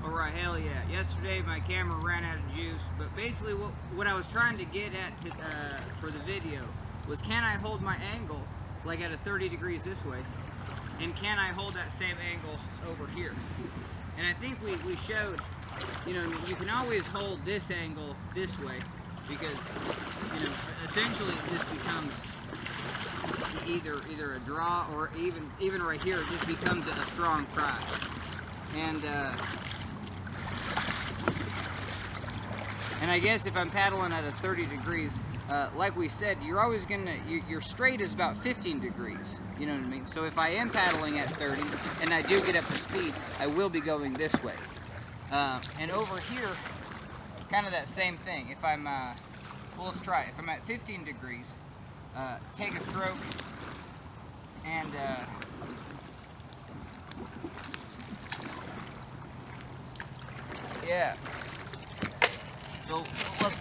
Alright, hell yeah. Yesterday my camera ran out of juice, but basically what I was trying to get at for the video was, can I hold my angle like at a 30 degrees this way, and can I hold that same angle over here? And I think we showed, you know, you can always hold this angle this way because, you know, essentially this becomes either a draw, or even right here it just becomes a strong pry. And I guess if I'm paddling at a 30 degrees, like we said, you're always gonna, your straight is about 15 degrees, you know what I mean? So if I am paddling at 30 and I do get up to speed, I will be going this way. And over here, kind of that same thing. If I'm, well, let's try it. If I'm at 15 degrees, take a stroke and yeah. So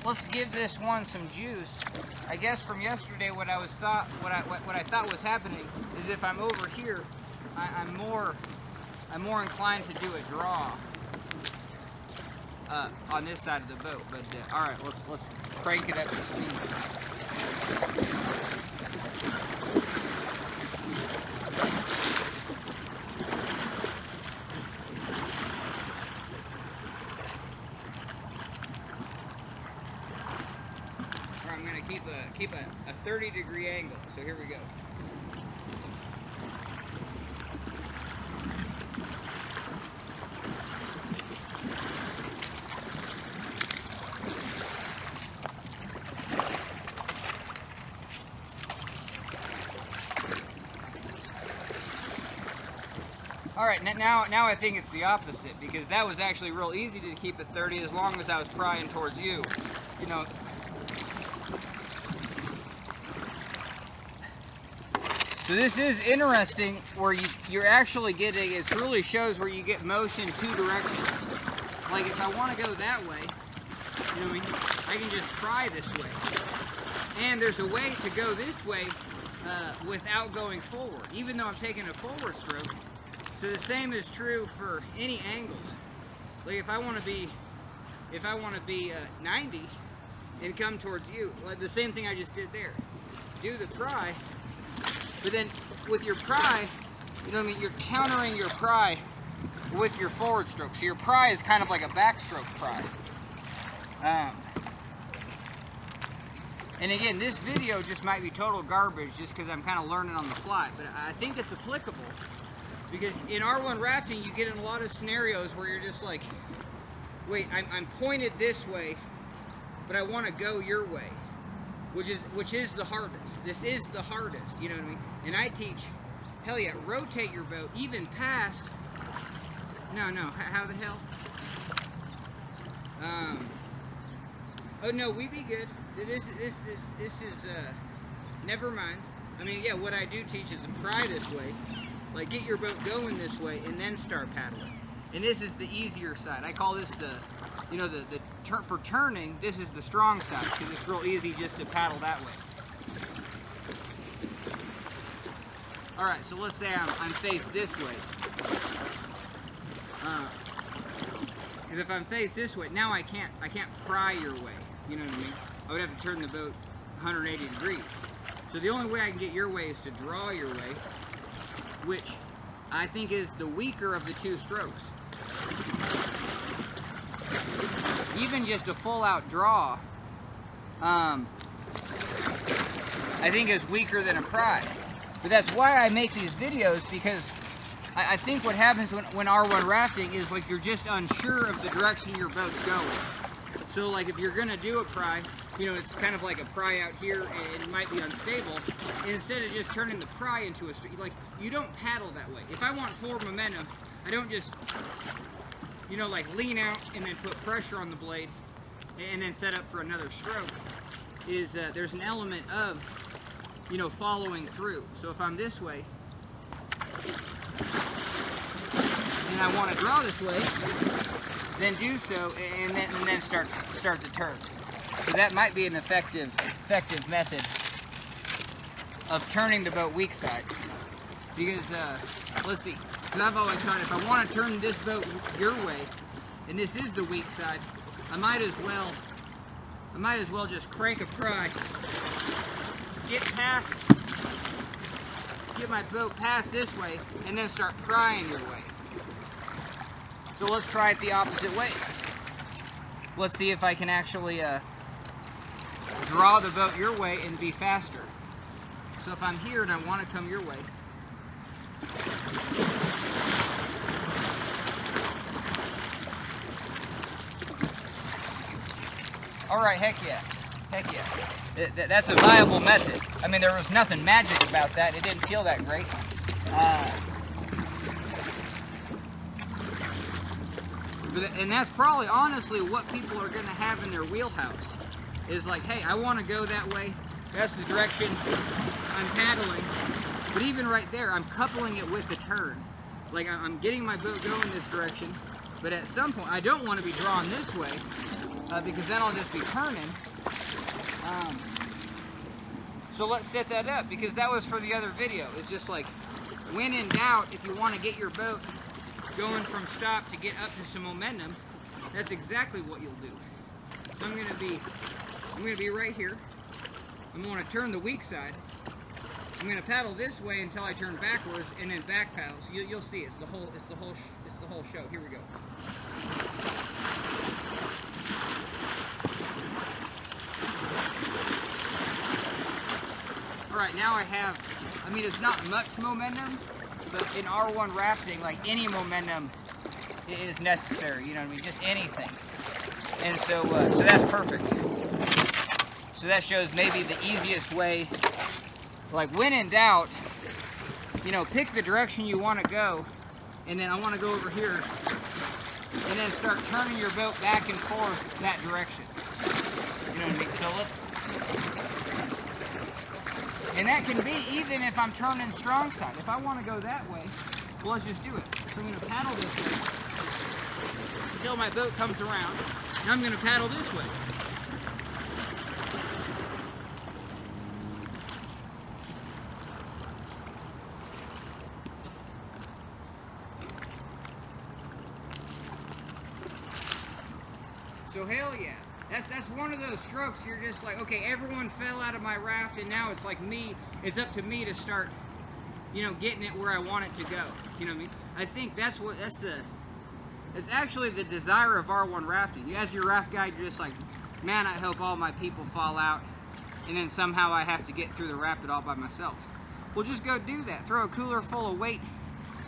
let's give this one some juice. I guess from yesterday, what I thought was happening is if I'm over here, I'm more inclined to do a draw on this side of the boat. But all right, let's crank it up to speed. I'm going to keep a 30-degree angle. So here we go. All right, now I think it's the opposite, because that was actually real easy to keep at 30 as long as I was prying towards you. You know. So this is interesting, where you're actually getting, it really shows where you get motion two directions. Like if I want to go that way, you know what I mean, I can just pry this way. And there's a way to go this way without going forward, even though I'm taking a forward stroke. So the same is true for any angle. Like if I want to be 90 and come towards you, like the same thing I just did there. Do the pry. But then with your pry, you know what I mean, you're countering your pry with your forward stroke. So your pry is kind of like a backstroke pry. And again, this video just might be total garbage just because I'm kind of learning on the fly. But I think it's applicable because in R1 rafting, you get in a lot of scenarios where you're just like, wait, I'm pointed this way, but I want to go your way. Which is the hardest. This is the hardest, you know what I mean? And I teach, hell yeah, rotate your boat even past. No, how the hell? Oh no, we be good. This is never mind. I mean, yeah, what I do teach is to pry this way, like get your boat going this way, and then start paddling. And this is the easier side. I call this the, you know, for turning, this is the strong side because it's real easy just to paddle that way. All right, so let's say I'm faced this way. Because if I'm faced this way, now I can't pry your way. You know what I mean? I would have to turn the boat 180 degrees. So the only way I can get your way is to draw your way, which I think is the weaker of the two strokes. Even just a full-out draw, I think is weaker than a pry. But that's why I make these videos, because I think what happens when R1 rafting is like you're just unsure of the direction your boat's going. So like if you're gonna do a pry, you know, it's kind of like a pry out here and it might be unstable. Instead of just turning the pry into a straight, like you don't paddle that way. If I want forward momentum, I don't just, you know, like lean out and then put pressure on the blade and then set up for another stroke. There's an element of, you know, following through. So if I'm this way and I want to draw this way, then do so and then start the turn. So that might be an effective method of turning the boat weak side. Because let's see. Because I've always thought if I want to turn this boat your way, and this is the weak side, I might as well just crank a pry, get my boat past this way, and then start prying your way. So let's try it the opposite way. Let's see if I can actually draw the boat your way and be faster. So if I'm here and I want to come your way, all right, heck yeah. That's a viable method. I mean, there was nothing magic about that. It didn't feel that great. And that's probably honestly what people are going to have in their wheelhouse. Is like, hey, I want to go that way. That's the direction I'm paddling. But even right there, I'm coupling it with the turn. Like, I'm getting my boat going this direction. But at some point, I don't want to be drawn this way. Because then I'll just be turning. So let's set that up, because that was for the other video. It's just like, when in doubt, if you want to get your boat going from stop to get up to some momentum, that's exactly what you'll do. I'm gonna be right here. I'm gonna turn the weak side. I'm gonna paddle this way until I turn backwards, and then back paddle. So you'll see it's the whole show. Here we go. Alright, now I mean, it's not much momentum, but in R1 rafting, like, any momentum is necessary, you know what I mean, just anything. And so that's perfect. So that shows maybe the easiest way, like, when in doubt, you know, pick the direction you want to go, and then I want to go over here, and then start turning your boat back and forth that direction. You know what I mean? So let's... And that can be even if I'm turning strong side. If I want to go that way, well, let's just do it. So I'm going to paddle this way until my boat comes around. Now I'm going to paddle this way. So hell yeah. That's one of those strokes you're just like, okay, everyone fell out of my raft, and now it's like me, it's up to me to start, you know, getting it where I want it to go. You know what I mean? I think it's actually the desire of R1 rafting. As your raft guide, you're just like, man, I hope all my people fall out, and then somehow I have to get through the rapid all by myself. Well, just go do that. Throw a cooler full of weight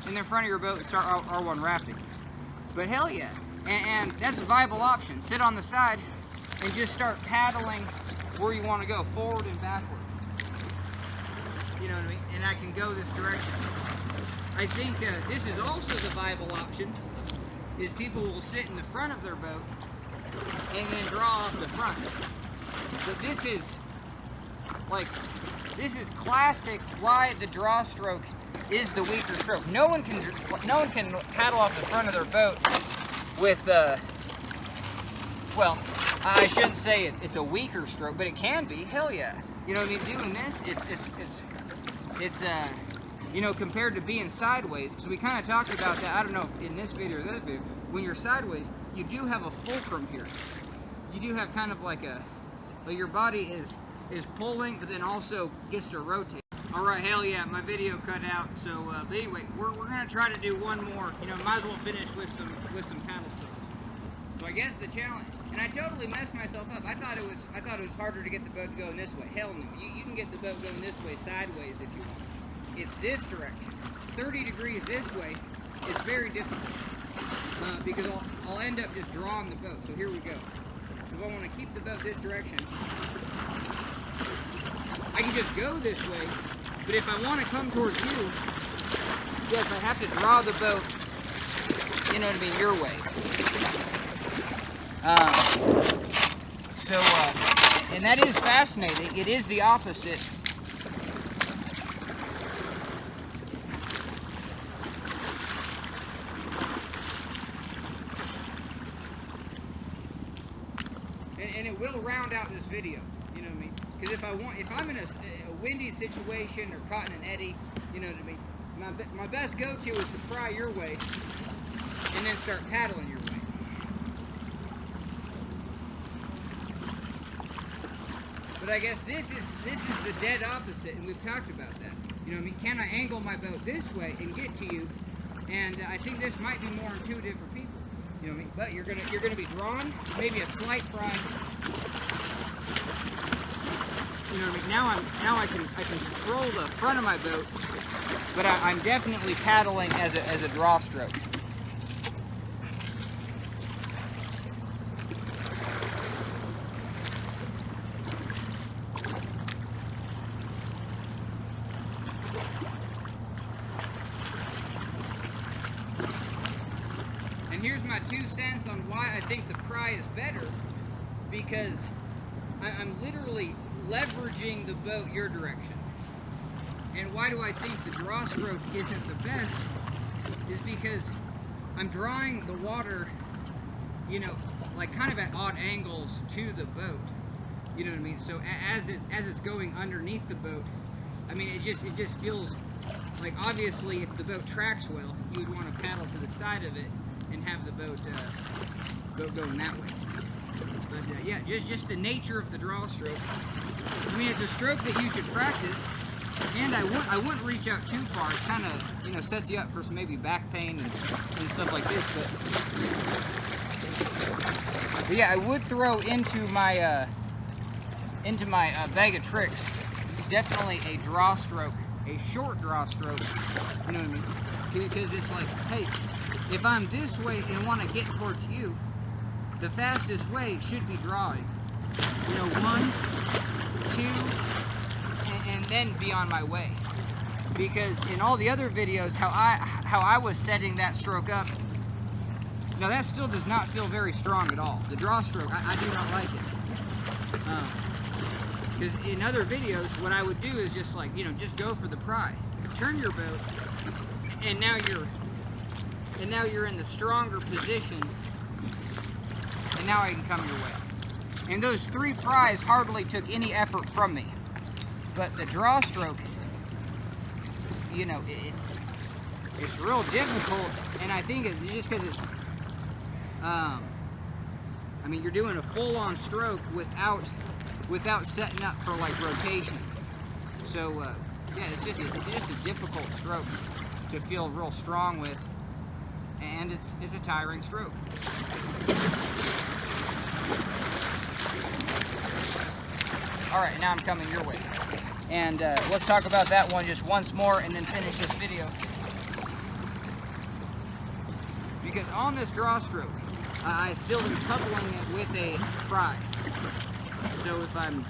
in the front of your boat and start R1 rafting. But hell yeah. And that's a viable option. Sit on the side and just start paddling where you want to go, forward and backward. You know what I mean? And I can go this direction. I think this is also the viable option, is people will sit in the front of their boat and then draw off the front. So this is classic why the draw stroke is the weaker stroke. No one can paddle off the front of their boat with well, I shouldn't say it's a weaker stroke, but it can be. Hell yeah. You know what I mean? Doing this, it's you know, compared to being sideways, because we kind of talked about that, I don't know if in this video or the other video, when you're sideways, you do have a fulcrum here. You do have kind of like your body is pulling, but then also gets to rotate. All right, hell yeah, my video cut out. So, but anyway, we're gonna try to do one more. You know, might as well finish with some paddle stuff. So I guess the challenge, and I totally messed myself up. I thought it was harder to get the boat going this way. Hell no, you can get the boat going this way sideways if you want. It's this direction. 30 degrees this way is very difficult because I'll end up just drawing the boat. So here we go. So if I want to keep the boat this direction, I can just go this way. But if I want to come towards you, yes, I have to draw the boat, you know what I mean, your way. And that is fascinating. It is the opposite. And it will round out this video, you know what I mean? Because if I'm in a windy situation or caught in an eddy, you know what I mean? My best go-to is to pry your way and then start paddling your way. But I guess this is the dead opposite, and we've talked about that. You know what I mean? Can I angle my boat this way and get to you? And I think this might be more intuitive for people. You know what I mean? But you're gonna be drawn, maybe a slight pry. You know what I mean? Now I can control the front of my boat, but I'm definitely paddling as a draw stroke. Here's my 2 cents on why I think the pry is better, because I'm literally leveraging the boat your direction. And why do I think the draw stroke isn't the best is because I'm drawing the water, you know, like kind of at odd angles to the boat. You know what I mean? So as it's going underneath the boat, I mean, it just feels like, obviously if the boat tracks well, you would want to paddle to the side of it and have the boat going that way. But yeah, just the nature of the draw stroke. I mean, it's a stroke that you should practice, and I wouldn't reach out too far. It kind of, you know, sets you up for some maybe back pain and stuff like this. But yeah, I would throw into my bag of tricks definitely a draw stroke, a short draw stroke. You know what I mean? Because it's like, hey, if I'm this way and want to get towards you, the fastest way should be drawing. You know, 1, 2, and then be on my way. Because in all the other videos, how I was setting that stroke up, now that still does not feel very strong at all. The draw stroke, I do not like it. Because in other videos, what I would do is just like, you know, just go for the pry. Turn your boat, and now you're in the stronger position, and now I can come your way. And those 3 pries hardly took any effort from me. But the draw stroke, you know, it's real difficult, and I think it's just because it's, I mean, you're doing a full-on stroke without setting up for like rotation. So yeah, it's just a difficult stroke to feel real strong with, and it's a tiring stroke. All right, now I'm coming your way. And let's talk about that one just once more and then finish this video. Because on this draw stroke, I still am coupling it with a pry. So if I'm,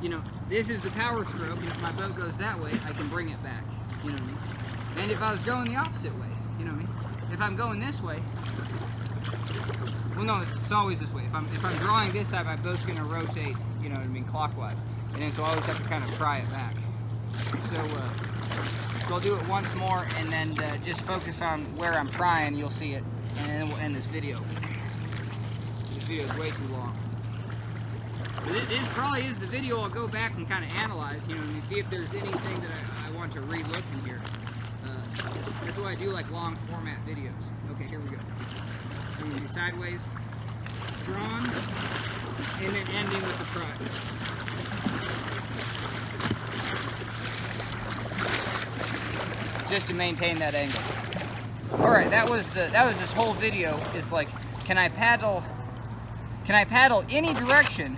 you know, this is the power stroke, and if my boat goes that way, I can bring it back, you know what I mean? And if I was going the opposite way, you know what I mean? If I'm going this way, well, no, it's always this way. If I'm drawing this side, my boat's going to rotate, you know what I mean, clockwise. And then so I always have to kind of pry it back. So I'll do it once more, and then just focus on where I'm prying. You'll see it, and then we'll end this video. This video is way too long. But this probably is the video I'll go back and kind of analyze, you know, and see if there's anything that I want to re-look in here. That's why I do like long format videos. Okay, here we go. I'm going to be sideways, drawn, and then ending with the pry. Just to maintain that angle. All right, that was this whole video. Is like, can I paddle any direction?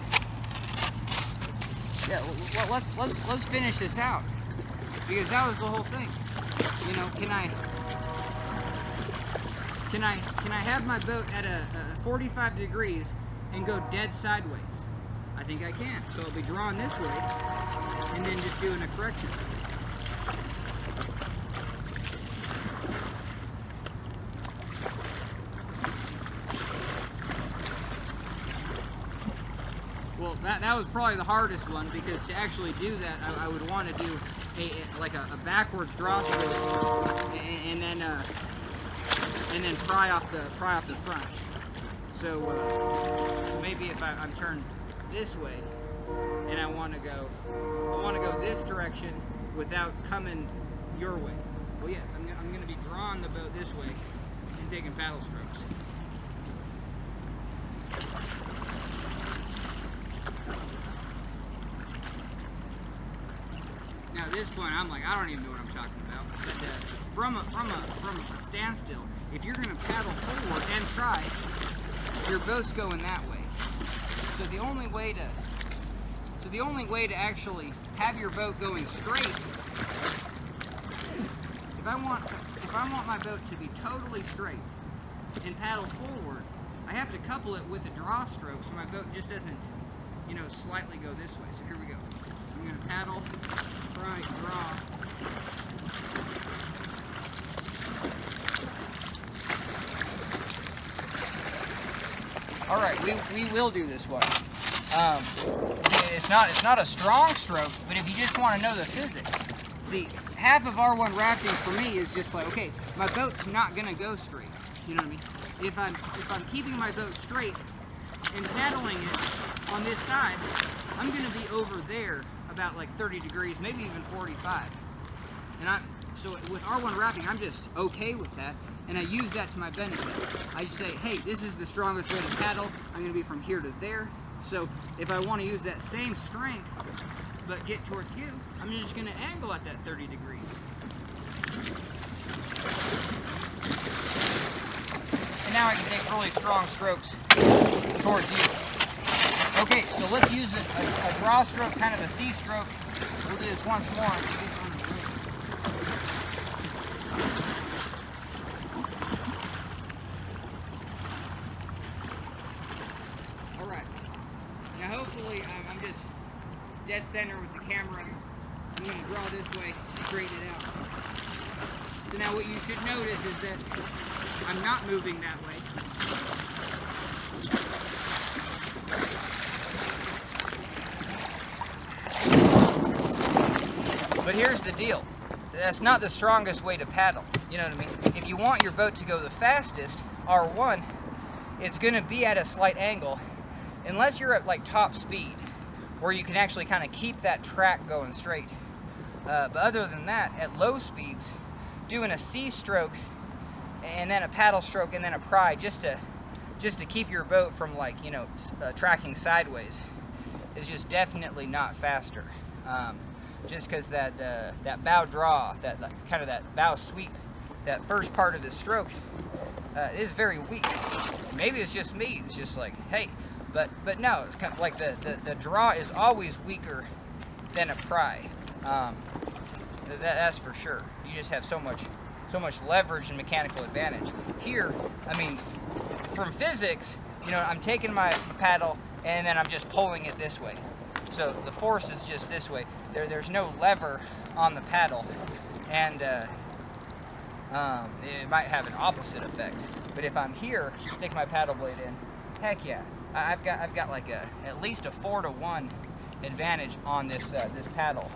Yeah, well, let's finish this out, because that was the whole thing. You know, can I have my boat at a 45 degrees and go dead sideways? I think I can. So I'll be drawn this way and then just doing a correction. Well, that was probably the hardest one, because to actually do that, I would want to do a backwards draw stroke, and then pry off the front. So maybe if I'm turned this way, and I want to go this direction without coming your way. Well, yes, I'm going to be drawing the boat this way and taking paddle strokes. this point, I'm like, I don't even know what I'm talking about. But from a standstill, if you're going to paddle forward and try, your boat's going that way. So the only way to actually have your boat going straight, if I want my boat to be totally straight and paddle forward, I have to couple it with a draw stroke so my boat just doesn't, you know, slightly go this way. So here we go. I'm going to paddle, right, draw. All right, we will do this one. It's not a strong stroke, but if you just want to know the physics, see, half of R1 rafting for me is just like, okay, my boat's not gonna go straight. You know what I mean? If I'm keeping my boat straight and paddling it on this side, I'm gonna be over there about like 30 degrees, maybe even 45. So with R1 rafting, I'm just okay with that, and I use that to my benefit. I just say, hey, this is the strongest way to paddle. I'm gonna be from here to there. So if I want to use that same strength, but get towards you, I'm just gonna angle at that 30 degrees. And now I can take really strong strokes towards you. Okay, so let's use a draw stroke, kind of a C stroke. We'll do this once more. Alright. Now hopefully I'm just dead center with the camera. I'm going to draw this way and straighten it out. So now what you should notice is that I'm not moving that way. But here's the deal. That's not the strongest way to paddle. You know what I mean? If you want your boat to go the fastest, R1, it's going to be at a slight angle, unless you're at like top speed, where you can actually kind of keep that track going straight. But other than that, at low speeds, doing a C stroke and then a paddle stroke and then a pry just to keep your boat from, like, you know, tracking sideways is just definitely not faster. Just because that bow draw, that kind of that bow sweep, that first part of the stroke is very weak. Maybe it's just me. It's just like, hey, but no, it's kind of like the draw is always weaker than a pry. That's for sure. You just have so much leverage and mechanical advantage. Here, I mean, from physics, you know, I'm taking my paddle and then I'm just pulling it this way. So the force is just this way. There's no lever on the paddle, and it might have an opposite effect. But if I'm here, stick my paddle blade in, heck yeah, I've got like at least a 4-to-1 advantage on this paddle.